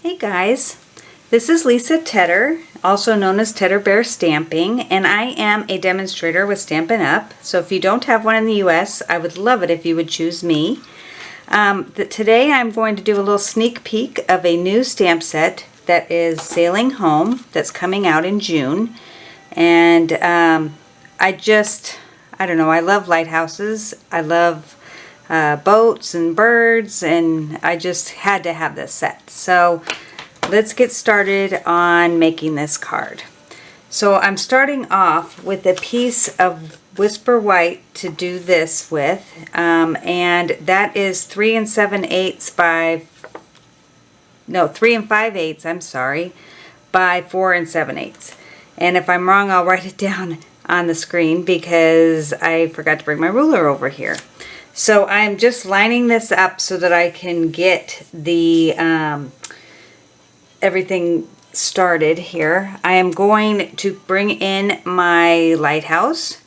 Hey guys, this is Lisa Tedder, also known as Tedder Bear Stamping, and I am a demonstrator with Stampin Up. So if you don't have one in the US, I would love it if you would choose me. Today I'm going to do a little sneak peek of a new stamp set that is sailing home, that's coming out in June. And I don't know, I love lighthouses, I love boats and birds, and I just had to have this set. So let's get started on making this card. So I'm starting off with a piece of Whisper White to do this with, and that is 3 7/8 by, no, 3 5/8, I'm sorry, by 4 7/8. And if I'm wrong, I'll write it down on the screen because I forgot to bring my ruler over here. So I'm just lining this up so that I can get the everything started here. I am going to bring in my lighthouse,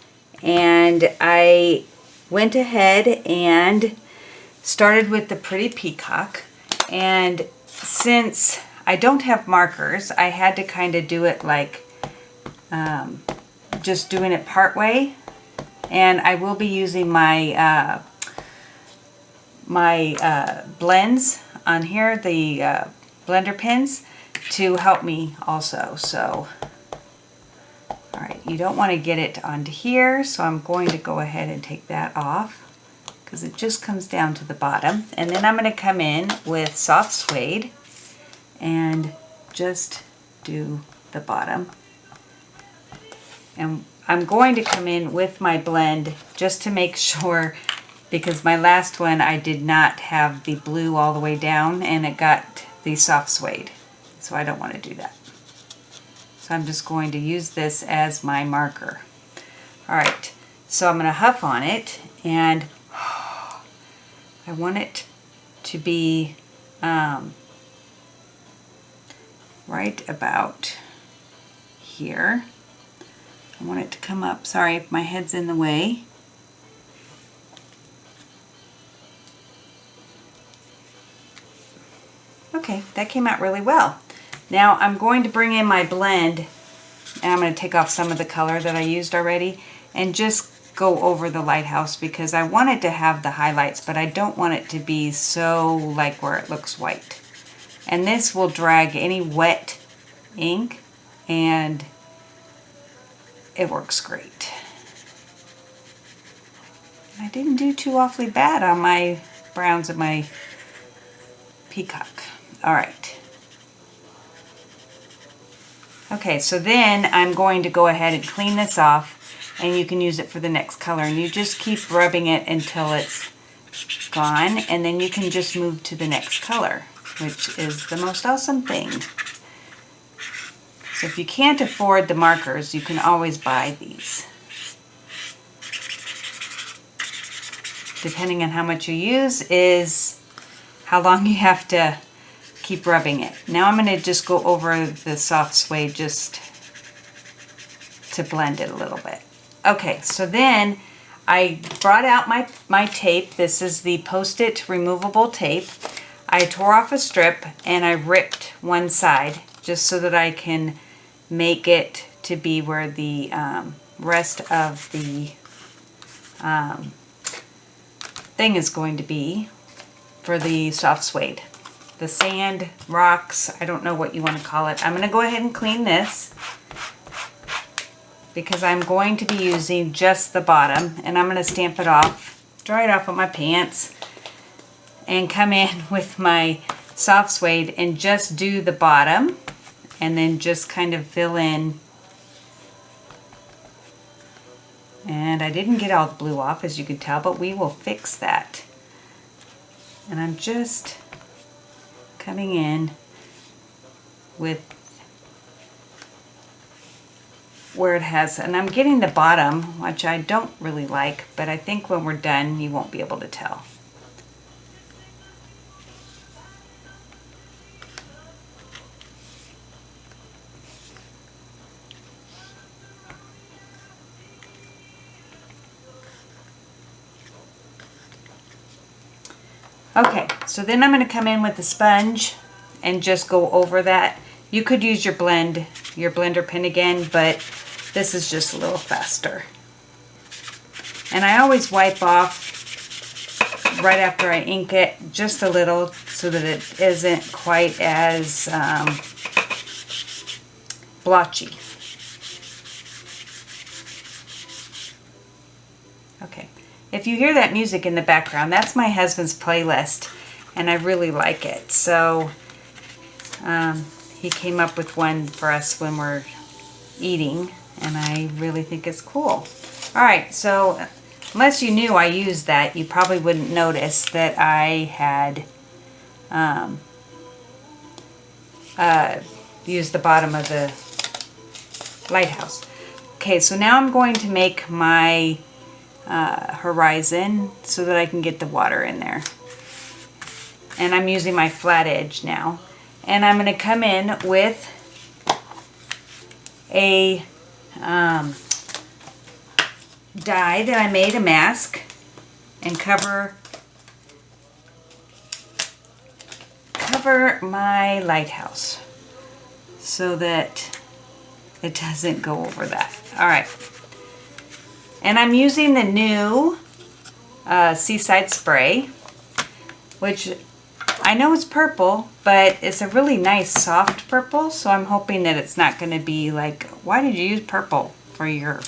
and I went ahead and started with the pretty peacock. And since I don't have markers, I had to kind of do it like just doing it part way. And I will be using my blends on here, the blender pins, to help me also. So, alright, you don't want to get it onto here, so I'm going to go ahead and take that off because it just comes down to the bottom. And then I'm going to come in with soft suede and just do the bottom. And I'm going to come in with my blend just to make sure, because my last one I did not have the blue all the way down and it got the soft suede. So I don't want to do that. So I'm just going to use this as my marker. Alright, so I'm going to huff on it, and I want it to be right about here. I want it to come up. Sorry if my head's in the way. Okay, that came out really well. Now I'm going to bring in my blend, and I'm going to take off some of the color that I used already and just go over the lighthouse because I want it to have the highlights, but I don't want it to be so like where it looks white. And this will drag any wet ink, and it works great. I didn't do too awfully bad on my browns and my peacock. Alright. Okay, so then I'm going to go ahead and clean this off, and you can use it for the next color. And you just keep rubbing it until it's gone, and then you can just move to the next color, which is the most awesome thing. So if you can't afford the markers, you can always buy these. Depending on how much you use is how long you have to keep rubbing it. Now I'm going to just go over the soft suede just to blend it a little bit. Okay, so then I brought out my tape. This is the Post-it removable tape. I tore off a strip and I ripped one side just so that I can make it to be where the rest of the thing is going to be for the soft suede. The sand, rocks, I don't know what you want to call it. I'm going to go ahead and clean this because I'm going to be using just the bottom, and I'm going to stamp it off, dry it off with my pants, and come in with my soft suede and just do the bottom, and then just kind of fill in. And I didn't get all the blue off, as you can tell, but we will fix that. And I'm just coming in with where it has, and I'm getting the bottom, which I don't really like, but I think when we're done you won't be able to tell. Okay, so then I'm going to come in with the sponge and just go over that. You could use your blender pen again, but this is just a little faster. And I always wipe off right after I ink it just a little so that it isn't quite as blotchy. Okay, if you hear that music in the background, that's my husband's playlist, and I really like it. So he came up with one for us when we're eating, and I really think it's cool. All right, so unless you knew I used that, you probably wouldn't notice that I had used the bottom of the lighthouse. Okay, so now I'm going to make my horizon so that I can get the water in there. And I'm using my flat edge now. And I'm going to come in with a die that I made, a mask, and cover my lighthouse so that it doesn't go over that. All right. And I'm using the new Seaside Spray, which I know it's purple, but it's a really nice soft purple, so I'm hoping that it's not going to be like, why did you use purple for your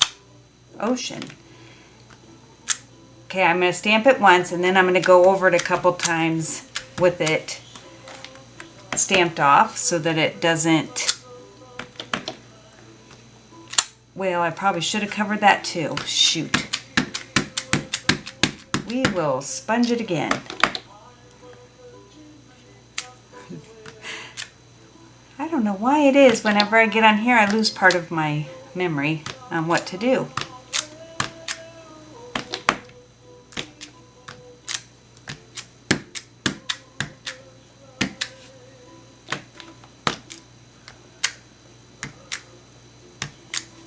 ocean? Okay, I'm going to stamp it once, and then I'm going to go over it a couple times with it stamped off so that it doesn't... Well, I probably should have covered that too. Shoot. We will sponge it again. I don't know why it is whenever I get on here I lose part of my memory on what to do.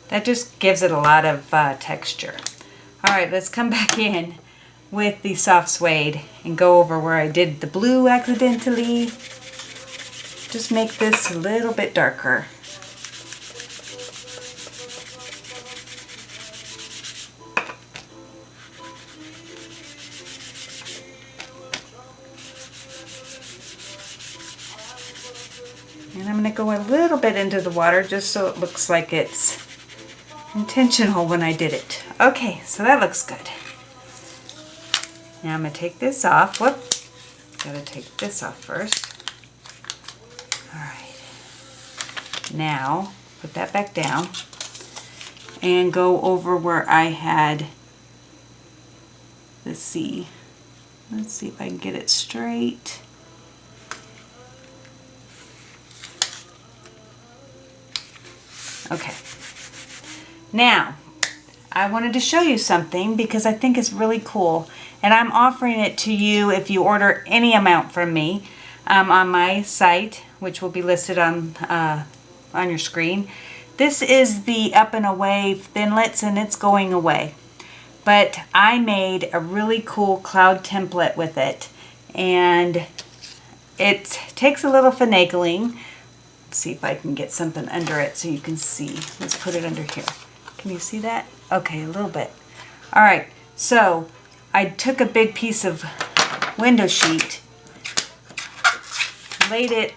That just gives it a lot of texture. Alright, let's come back in with the soft suede and go over where I did the blue accidentally. Just make this a little bit darker. And I'm going to go a little bit into the water just so it looks like it's intentional when I did it. Okay, so that looks good. Now I'm going to take this off. Whoop. Gotta take this off first. Alright. Now, put that back down and go over where I had the sea. Let's see if I can get it straight. Okay. Now, I wanted to show you something because I think it's really cool, and I'm offering it to you if you order any amount from me on my site, which will be listed on your screen. This is the Up and Away Thinlits, and it's going away. But I made a really cool cloud template with it, and it takes a little finagling. Let's see if I can get something under it so you can see. Let's put it under here. Can you see that? Okay, a little bit. All right, so I took a big piece of window sheet, laid it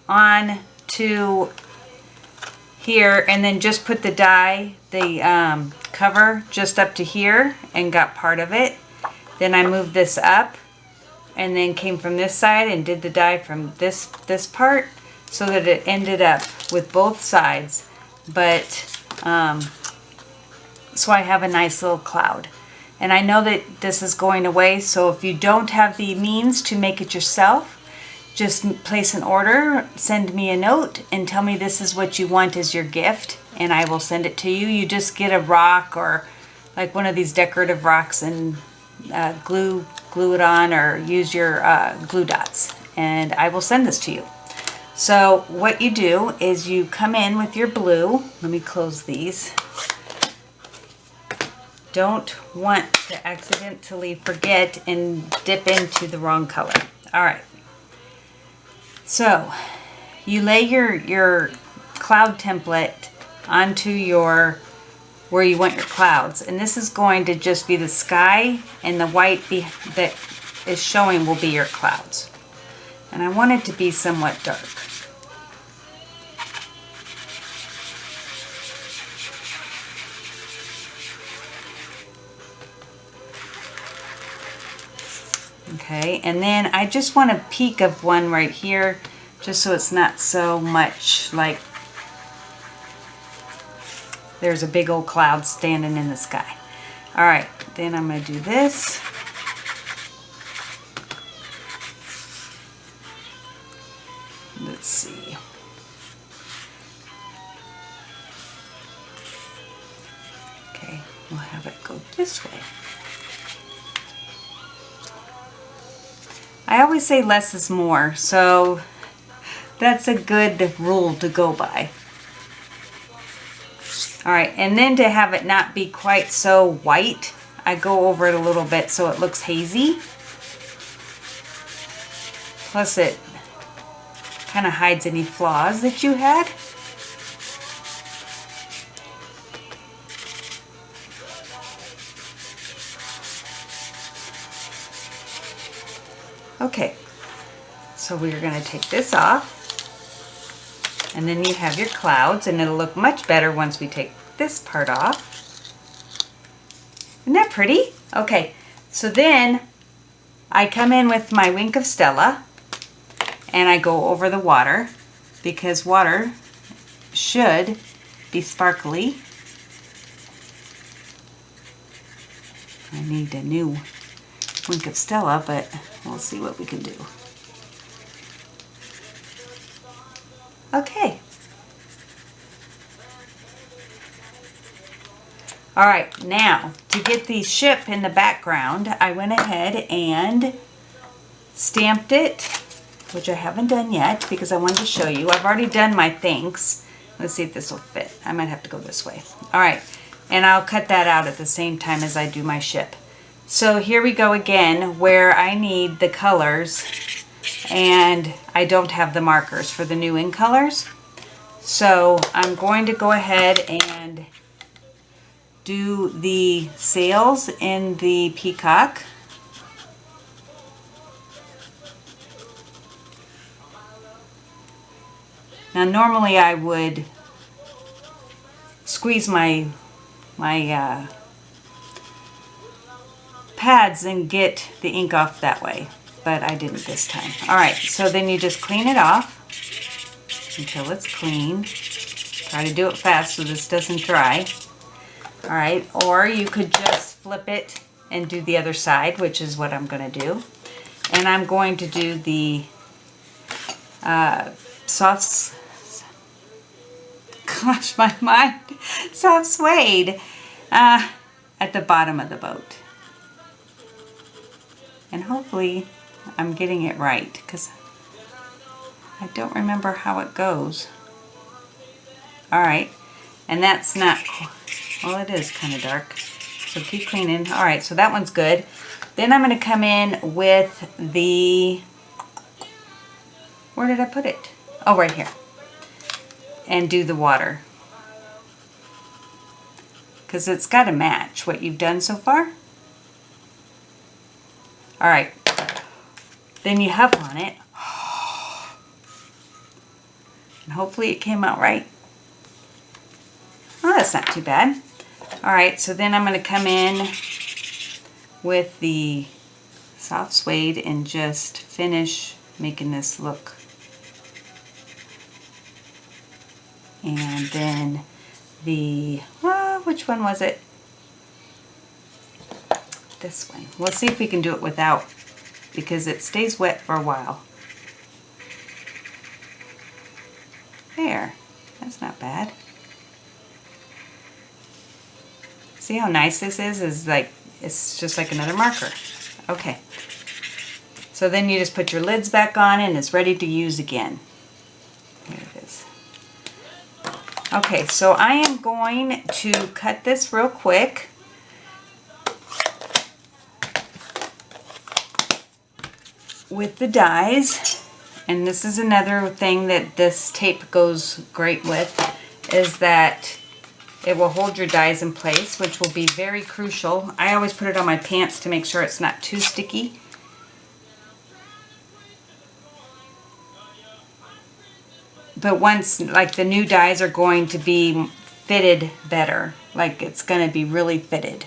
on to here, and then just put the die, the cover just up to here and got part of it. Then I moved this up and then came from this side and did the die from this part so that it ended up with both sides, but so I have a nice little cloud. And I know that this is going away, so if you don't have the means to make it yourself, just place an order, send me a note, and tell me this is what you want as your gift, and I will send it to you. You just get a rock or like one of these decorative rocks and glue it on, or use your glue dots, and I will send this to you. So what you do is you come in with your blue. Let me close these. Don't want to accidentally forget and dip into the wrong color. All right. So you lay your cloud template onto your where you want your clouds, and this is going to just be the sky, and the white that is showing will be your clouds. And I want it to be somewhat dark. Okay, and then I just want a peak of one right here, just so it's not so much like there's a big old cloud standing in the sky. All right, then I'm going to do this. Let's see. Okay, we'll have it go this way. I always say less is more, so that's a good rule to go by. All right, and then to have it not be quite so white, I go over it a little bit so it looks hazy. Plus it kind of hides any flaws that you had. Okay, so we're going to take this off, and then you have your clouds, and it'll look much better once we take this part off. Isn't that pretty? Okay, so then I come in with my Wink of Stella, and I go over the water, because water should be sparkly. I need a new Wink of Stella, but we'll see what we can do. Okay. All right, now to get the ship in the background, I went ahead and stamped it, which I haven't done yet because I wanted to show you. I've already done my thanks. Let's see if this will fit. I might have to go this way. All right, and I'll cut that out at the same time as I do my ship. So here we go again where I need the colors and I don't have the markers for the new ink colors. So I'm going to go ahead and do the sails in the Peacock. Now normally I would squeeze my pads and get the ink off that way, but I didn't this time. All right, so then you just clean it off until it's clean. Try to do it fast so this doesn't dry. All right, or you could just flip it and do the other side, which is what I'm going to do. And I'm going to do the soft, gosh, my mind, soft suede at the bottom of the boat. And hopefully I'm getting it right because I don't remember how it goes. All right, and that's not, well, it is kind of dark, so keep cleaning. All right, so that one's good. Then I'm going to come in with the, where did I put it? Oh, right here. And do the water. Because it's got to match what you've done so far. All right, then you huff on it, and hopefully it came out right. Oh, that's not too bad. All right, so then I'm going to come in with the soft suede and just finish making this look. And then the, which one was it? This way. We'll see if we can do it without, because it stays wet for a while. There, that's not bad. See how nice this is? Is like, it's just like another marker. Okay. So then you just put your lids back on and it's ready to use again. Here it is. Okay, so I am going to cut this real quick. With the dies, And this is another thing that this tape goes great with, is that it will hold your dies in place, which will be very crucial. I always put it on my pants to make sure it's not too sticky. But once, like, the new dies are going to be fitted better. Like, it's going to be really fitted.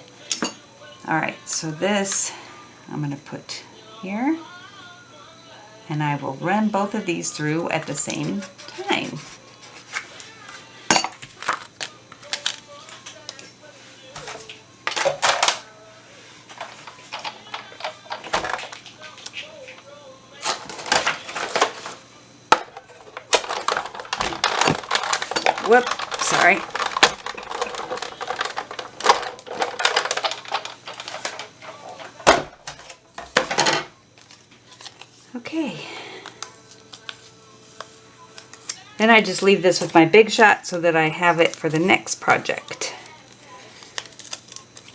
Alright, so this I'm going to put here. And I will run both of these through at the same time. Whoop, sorry. Okay. Then I just leave this with my Big Shot so that I have it for the next project.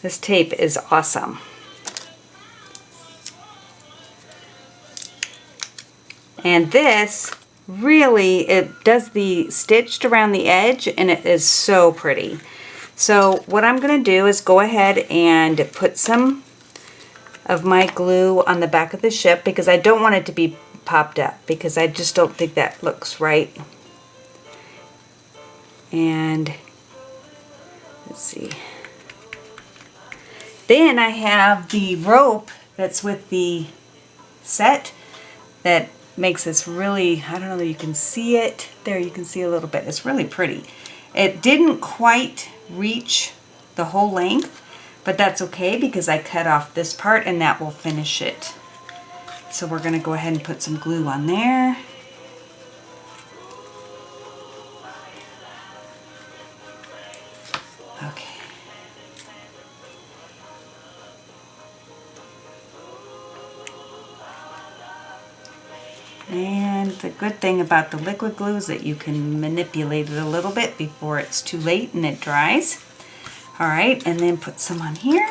This tape is awesome. And this really, it does the stitched around the edge, and it is so pretty. So what I'm going to do is go ahead and put some of my glue on the back of the ship, because I don't want it to be popped up, because I just don't think that looks right. And let's see. Then I have the rope that's with the set that makes this really, I don't know if you can see it. There, you can see a little bit. It's really pretty. It didn't quite reach the whole length, but that's okay because I cut off this part and that will finish it. So we're going to go ahead and put some glue on there. Okay. And the good thing about the liquid glue is that you can manipulate it a little bit before it's too late and it dries. Alright, and then put some on here.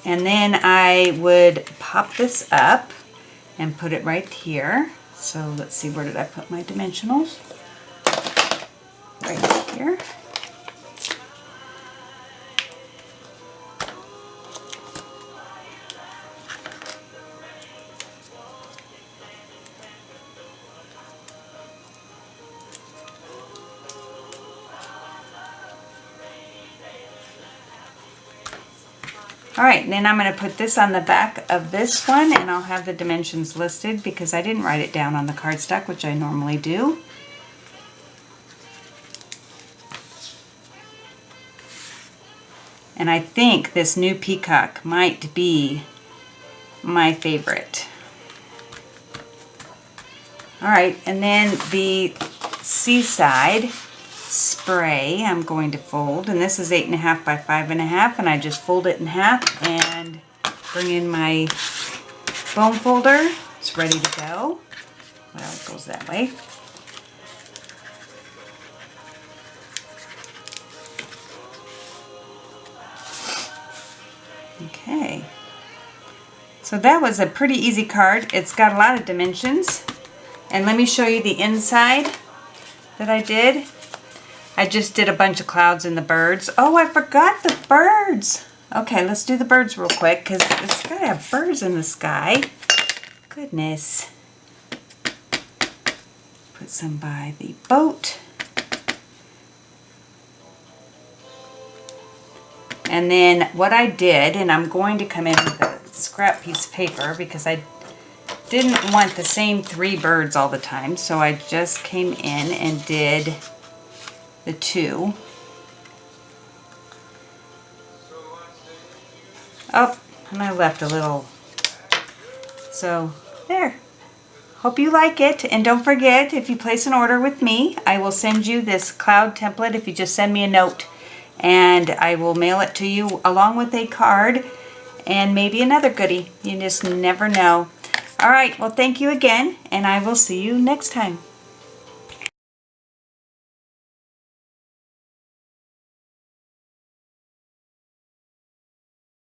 And then I would pop this up and put it right here. So let's see, where did I put my dimensionals? Right here. Alright, and then I'm going to put this on the back of this one, and I'll have the dimensions listed because I didn't write it down on the cardstock, which I normally do. And I think this new Peacock might be my favorite. Alright, and then the Seaside Spray I'm going to fold, and this is 8.5 by 5.5, and I just fold it in half and bring in my foam folder. It's ready to go. Well, it goes that way. Okay, so that was a pretty easy card. It's got a lot of dimensions, and let me show you the inside that I did. I just did a bunch of clouds and the birds. Oh, I forgot the birds. Okay, let's do the birds real quick because it's got to have birds in the sky. Goodness. Put some by the boat. And then what I did, and I'm going to come in with a scrap piece of paper because I didn't want the same 3 birds all the time, so I just came in and did the 2. Oh, and I left a little. So, there. Hope you like it, and don't forget, if you place an order with me, I will send you this cloud template if you just send me a note. And I will mail it to you along with a card and maybe another goodie. You just never know. Alright, well thank you again, and I will see you next time.